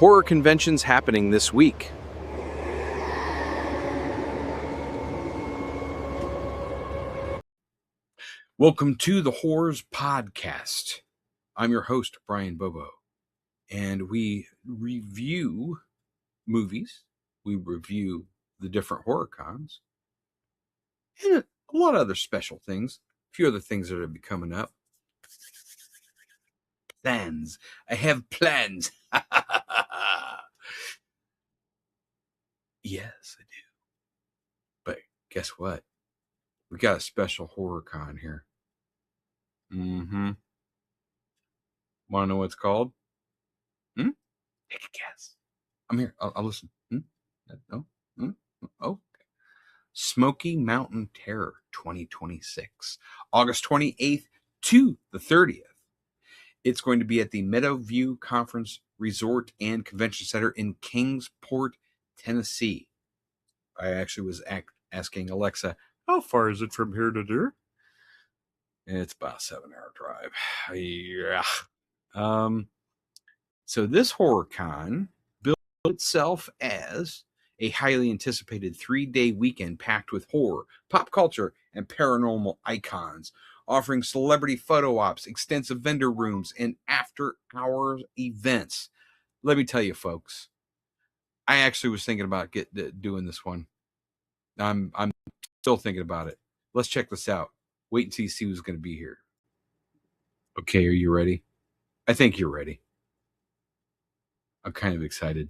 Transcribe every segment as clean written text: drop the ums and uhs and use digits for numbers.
horror conventions happening this week. Welcome to the Horrors Podcast. I'm your host, Brian Bobo, and we review movies, we review the different horror cons, and a lot of other special things, a few other things that are be coming up. Plans. I have plans. Yes, I do. But guess what? We got a special horror con here. Want to know what it's called? Take a guess. I'm here. I'll listen. No? Oh. Smoky Mountain Terror 2026. August 28th to the 30th. It's going to be at the Meadowview Conference Resort and Convention Center in Kingsport, Tennessee. I actually was asking Alexa, how far is it from here to there? It's about a 7-hour drive. Yeah. So this horror con built itself as a highly anticipated 3-day weekend packed with horror, pop culture, and paranormal icons, offering celebrity photo ops, extensive vendor rooms, and after-hours events. Let me tell you, folks, I actually was thinking about doing this one. I'm still thinking about it. Let's check this out. Wait until you see who's going to be here. Okay, are you ready? I think you're ready. I'm kind of excited.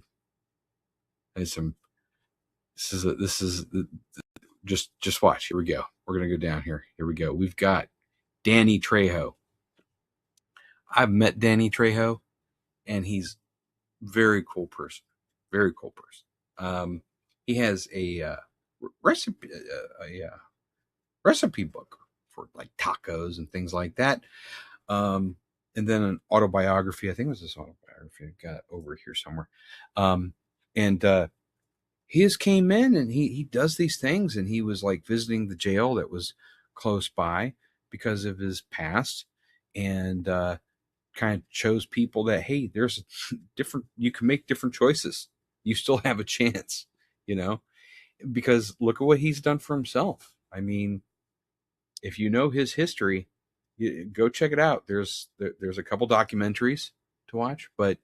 Just watch. Here we go. We're going to go down here. Here we go. We've got Danny Trejo. I've met Danny Trejo, and he's a very cool person. Very cool person. He has a recipe book for like tacos and things like that. And then an autobiography. I think it was this autobiography. I got it over here somewhere. He just came in and he does these things, and he was like visiting the jail that was close by because of his past, and kind of shows people that, hey, there's you can make different choices. You still have a chance, because look at what he's done for himself. I mean, if you know his history, go check it out. There's a couple documentaries to watch, but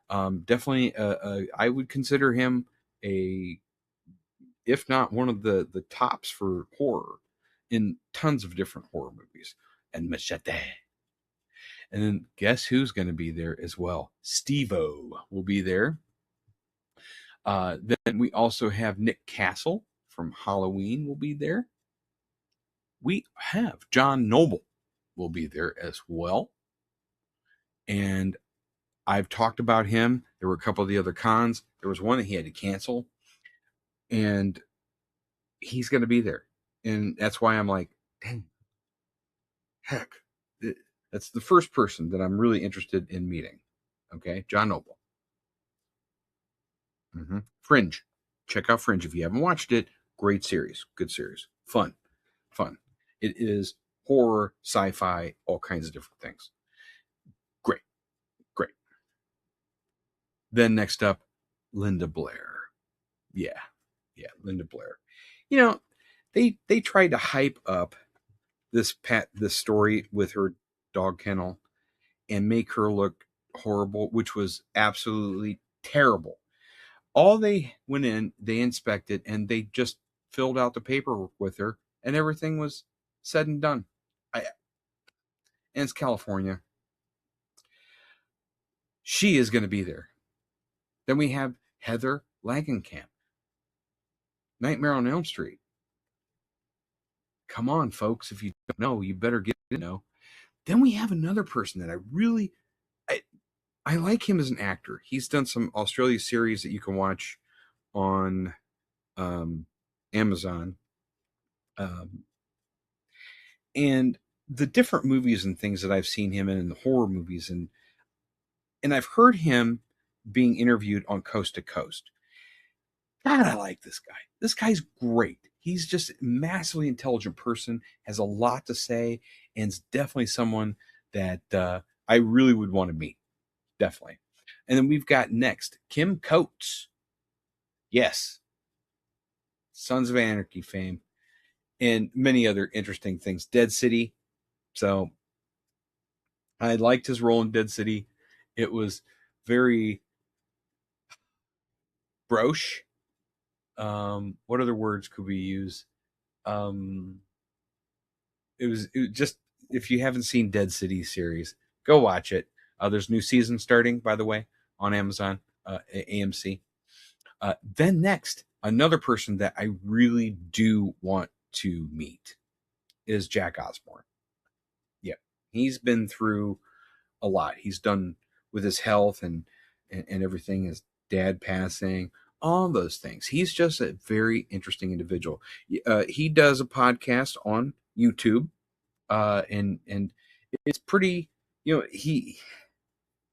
definitely I would consider him if not one of the tops for horror in tons of different horror movies. And Machete. And then guess who's going to be there as well? Steve-O will be there. Then we also have Nick Castle from Halloween will be there. We have John Noble will be there as well. And I've talked about him. There were a couple of the other cons. There was one that he had to cancel, and he's going to be there. And that's why I'm like, dang, heck, that's the first person that I'm really interested in meeting. Okay, John Noble. Fringe. Check out Fringe if you haven't watched it. Great series. Good series. Fun. It is horror, sci-fi, all kinds of different things. Great. Then next up, Linda Blair. Yeah, Linda Blair. They tried to hype up this story with her dog kennel and make her look horrible, which was absolutely terrible. All they went in, they inspected, and they just filled out the paperwork with her, and everything was said and done. And it's California. She is going to be there. Then we have Heather Langenkamp. Nightmare on Elm Street. Come on, folks. If you don't know, you better get to know. Then we have another person that I like him as an actor. He's done some Australia series that you can watch on Amazon. And the different movies and things that I've seen him in the horror movies, and I've heard him being interviewed on Coast to Coast. God, I like this guy. This guy's great. He's just a massively intelligent person, has a lot to say, and is definitely someone that I really would want to meet. Definitely. And then we've got next Kim Coates. Yes, Sons of Anarchy fame, and many other interesting things. Dead City. So I liked his role in Dead City. It was very broche. What other words could we use? Um, it was just, if you haven't seen Dead City series, go watch it. There's new season starting, by the way, on Amazon, AMC. Then next, another person that I really do want to meet is Jack Osborne. Yeah, he's been through a lot. He's done with his health and everything. His dad passing, all those things. He's just a very interesting individual. He does a podcast on YouTube, and it's pretty. He,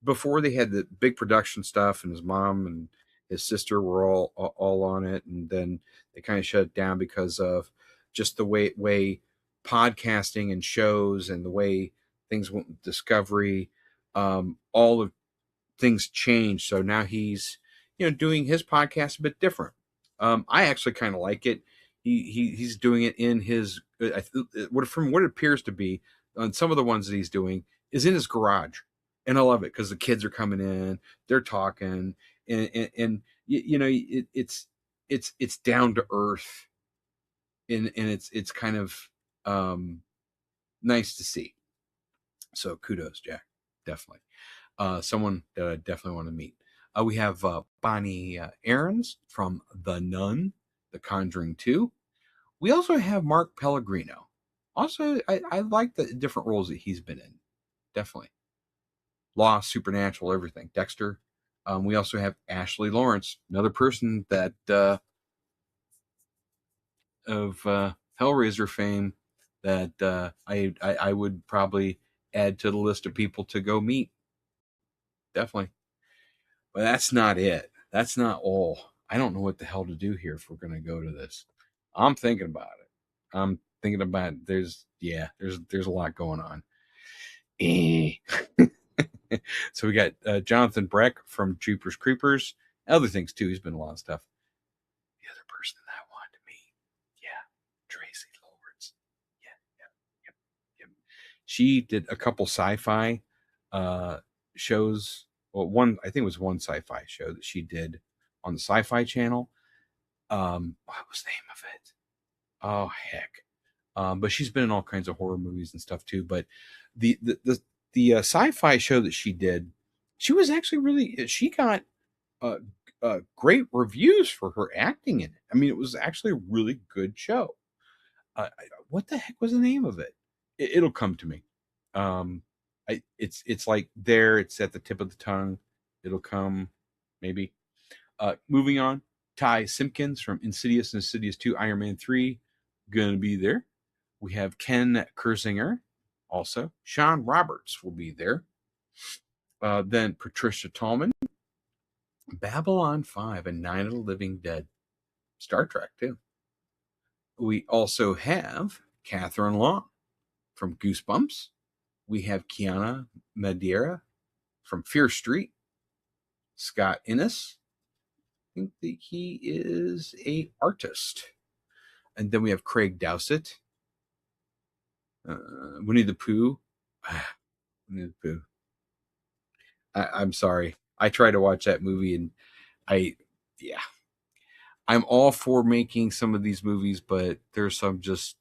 before they had the big production stuff, and his mom and his sister were all on it, and then they kind of shut it down because of just the way podcasting and shows and the way things went with Discovery. All of things changed, so now he's doing his podcast a bit different. I actually kind of like it. He's doing it in his from what it appears to be on some of the ones that he's doing is in his garage, and I love it because the kids are coming in, they're talking, and it's down to earth, and it's kind of nice to see. So kudos, Jack, definitely. Someone that I definitely want to meet. We have Bonnie Aarons from The Nun, The Conjuring 2. We also have Mark Pellegrino. Also, I like the different roles that he's been in. Definitely. Lost, Supernatural, everything. Dexter. We also have Ashley Lawrence, another person that of Hellraiser fame that I would probably add to the list of people to go meet. Definitely. But that's not it. That's not all. I don't know what the hell to do here if we're going to go to this. I'm thinking about it. I'm thinking about it. There's a lot going on. Eh. So we got Jonathan Breck from Jeepers Creepers. Other things too. He's been in a lot of stuff. The other person that I wanted to meet, yeah, Tracy Lords. Yeah, yeah, yep, yep. She did a couple sci-fi shows. Well, one, I think it was one sci-fi show that she did on the Sci-Fi Channel. What was the name of it? Oh heck! But she's been in all kinds of horror movies and stuff too. But the sci-fi show that she did, she was actually really, she got uh, great reviews for her acting in it. I mean, it was actually a really good show. What the heck was the name of it? It'll come to me. Um, it's like there. It's at the tip of the tongue. It'll come, maybe. Moving on, Ty Simpkins from Insidious and Insidious 2, Iron Man 3, gonna be there. We have Ken Kersinger, also. Sean Roberts will be there. Then Patricia Tallman, Babylon 5, and Night of the Living Dead. Star Trek, too. We also have Catherine Long from Goosebumps. We have Kiana Madeira from Fear Street. Scott Innes, I think that he is a artist. And then we have Craig Dowsett, Winnie the Pooh. Winnie the Pooh. I'm sorry. I tried to watch that movie and yeah. I'm all for making some of these movies, but there's some just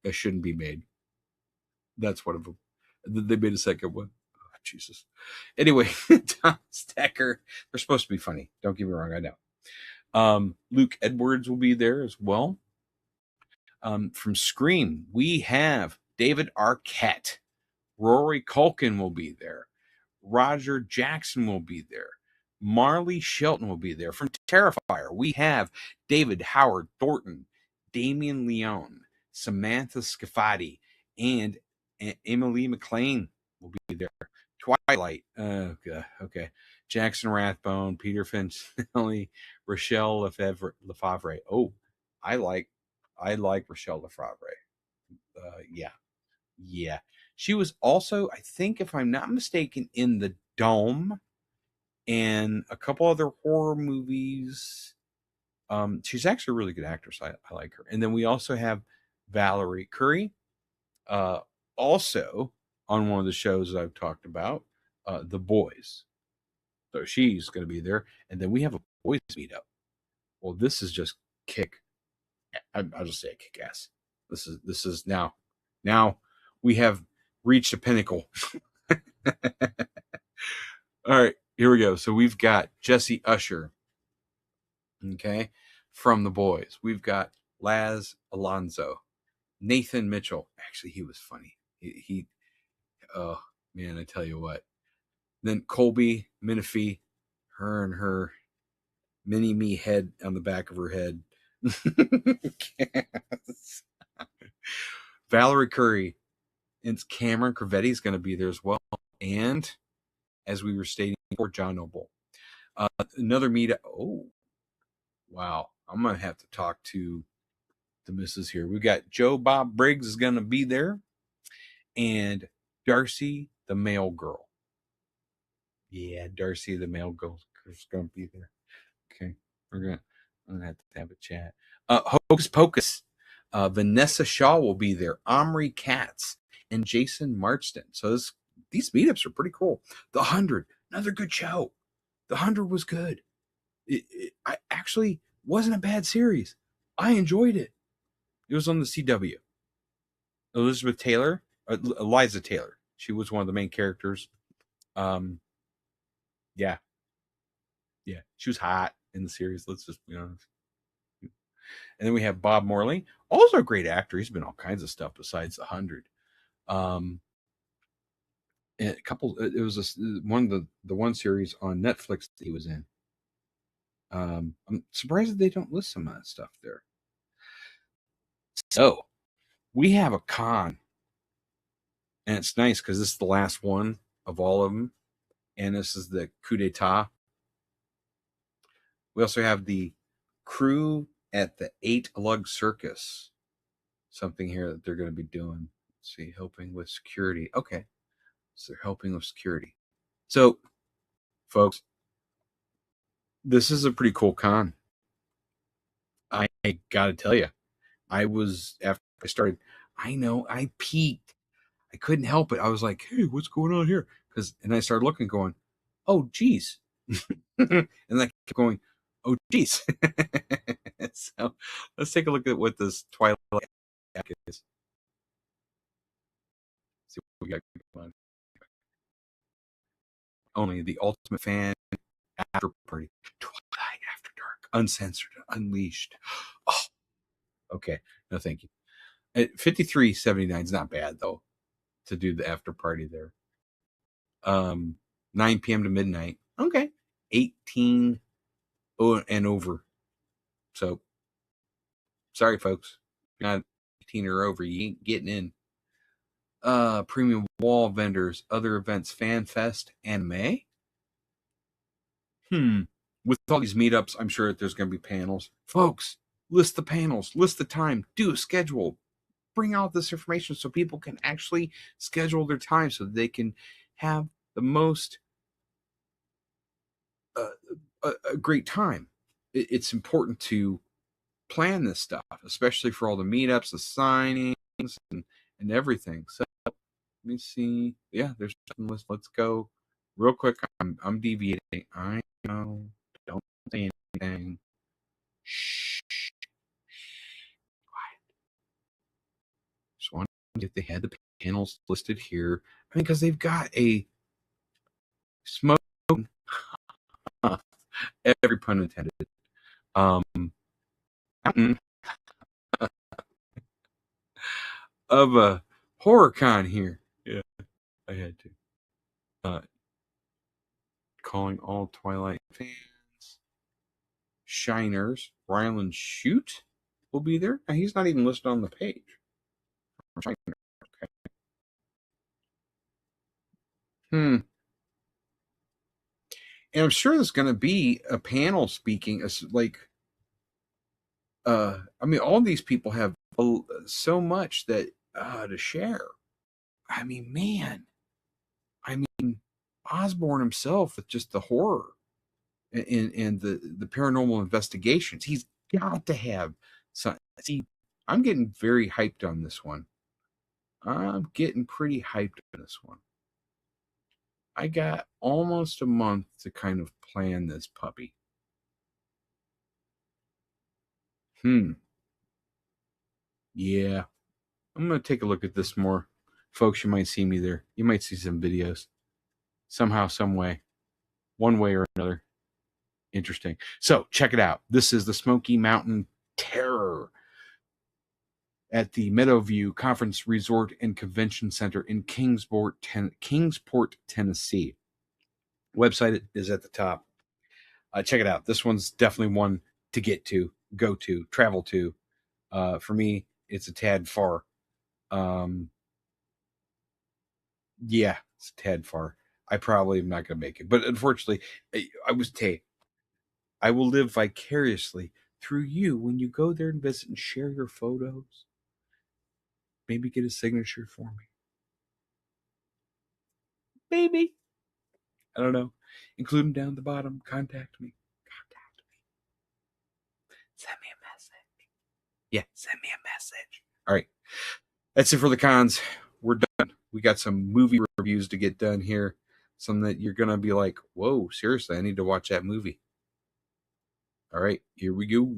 that shouldn't be made. That's one of them. They made a second one. Oh, Jesus. Anyway, Tom Stacker. They're supposed to be funny. Don't get me wrong. I know. Luke Edwards will be there as well. From Scream, we have David Arquette. Rory Culkin will be there. Roger Jackson will be there. Marley Shelton will be there. From Terrifier, we have David Howard Thornton, Damian Leone, Samantha Scafati, and Emily McLean will be there. Twilight, okay. Jackson Rathbone, Peter Finelli, Rochelle Lefevre. Oh, I like Rochelle Lefevre. Yeah, yeah. She was also, I think, if I'm not mistaken, in the Dome. and a couple other horror movies. She's actually a really good actress. I like her. And then we also have Valerie Curry, uh, also on one of the shows that I've talked about, The Boys. So she's going to be there. And then we have a boys meetup. Well, this is just kick. I'll just say kick ass. This is now we have reached a pinnacle. All right, here we go. So we've got Jesse Usher, okay, from The Boys. We've got Laz Alonso, Nathan Mitchell. Actually, he was funny. Oh man, I tell you what. Then Colby Minifee, her and her mini me head on the back of her head. Valerie Curry and Cameron Cravetti is going to be there as well. And as we were stating before, John Noble. Another meetup. Oh, wow. I'm going to have to talk to the missus here. We got Joe Bob Briggs is going to be there, and Darcy the Mail Girl. Yeah, Darcy the Mail Girl is going to be there. Okay, I'm gonna have to have a chat. Hocus Pocus. Vanessa Shaw will be there. Omri Katz and Jason Marston. So these meetups are pretty cool. The 100, another good show. The 100 was good. I actually wasn't a bad series. I enjoyed it. It was on the CW. Elizabeth Taylor, Eliza Taylor. She was one of the main characters. Yeah, she was hot in the series. Let's just be honest. And then we have Bob Morley, also a great actor. He's been all kinds of stuff besides The 100. And a couple. It was one of the one series on Netflix that he was in. I'm surprised that they don't list some of that stuff there. So we have a con, and it's nice because this is the last one of all of them, and this is the coup d'état. We also have the crew at the 8 Lug Circus. Something here that they're going to be doing. Let's see, helping with security. Okay, so they're helping with security. So, folks, this is a pretty cool con. I got to tell you, after I started, I know I peeked. I couldn't help it. I was like, hey, what's going on here? And I started looking, going, oh, geez. And I kept going, oh, geez. So let's take a look at what this Twilight is. See what we got going on. Only the ultimate fan after party. Twilight After Dark. Uncensored. Unleashed. Oh, okay. No, thank you. At 53.79 is not bad, though, to do the after party there. 9 p.m. to midnight. Okay. 18 and over. So, sorry, folks. If you're not 18 or over, you ain't getting in. Premium wall vendors, other events, Fan Fest, anime. With all these meetups, I'm sure that there's going to be panels. Folks, list the panels, list the time, do a schedule, bring out this information so people can actually schedule their time so that they can have the most a great time. It's important to plan this stuff, especially for all the meetups, the signings, and everything. So let me see. Yeah, there's nothing list. Let's go real quick. I'm deviating. I know. Don't say anything. Shh. Quiet. Just wanted if they had the panels listed here. I mean, because they've got a smoke. Every pun intended. Mountain of a horror con here. Yeah, I had to. Calling all Twilight fans. Shiners. Ryland Shoot will be there. Now, he's not even listed on the page. Okay. And I'm sure there's going to be a panel speaking. Like, I mean, all these people have so much that to share. I mean, man. I mean, Osborne himself with just the horror and the paranormal investigations. He's got to have some. See, I'm getting very hyped on this one. I'm getting pretty hyped on this one. I got almost a month to kind of plan this puppy. Yeah, I'm gonna take a look at this more, folks. You might see me there. You might see some videos somehow, some way, one way or another. Interesting. So check it out. This is the Smoky Mountain Terror at the Meadowview Conference Resort and Convention Center in Kingsport, Tennessee. Website is at the top. Check it out. This one's definitely one to get to, go to, travel to. For me, it's a tad far. Um, yeah, it's a tad far. I probably am not going to make it, but unfortunately, I was Tay. I will live vicariously through you when you go there and visit and share your photos. Maybe get a signature for me. Maybe. I don't know. Include them down at the bottom. Contact me. Contact me. Send me a message. Yeah, send me a message. All right. That's it for the cons. We're done. We got some movie reviews to get done here. Some that you're going to be like, whoa, seriously, I need to watch that movie. All right, here we go.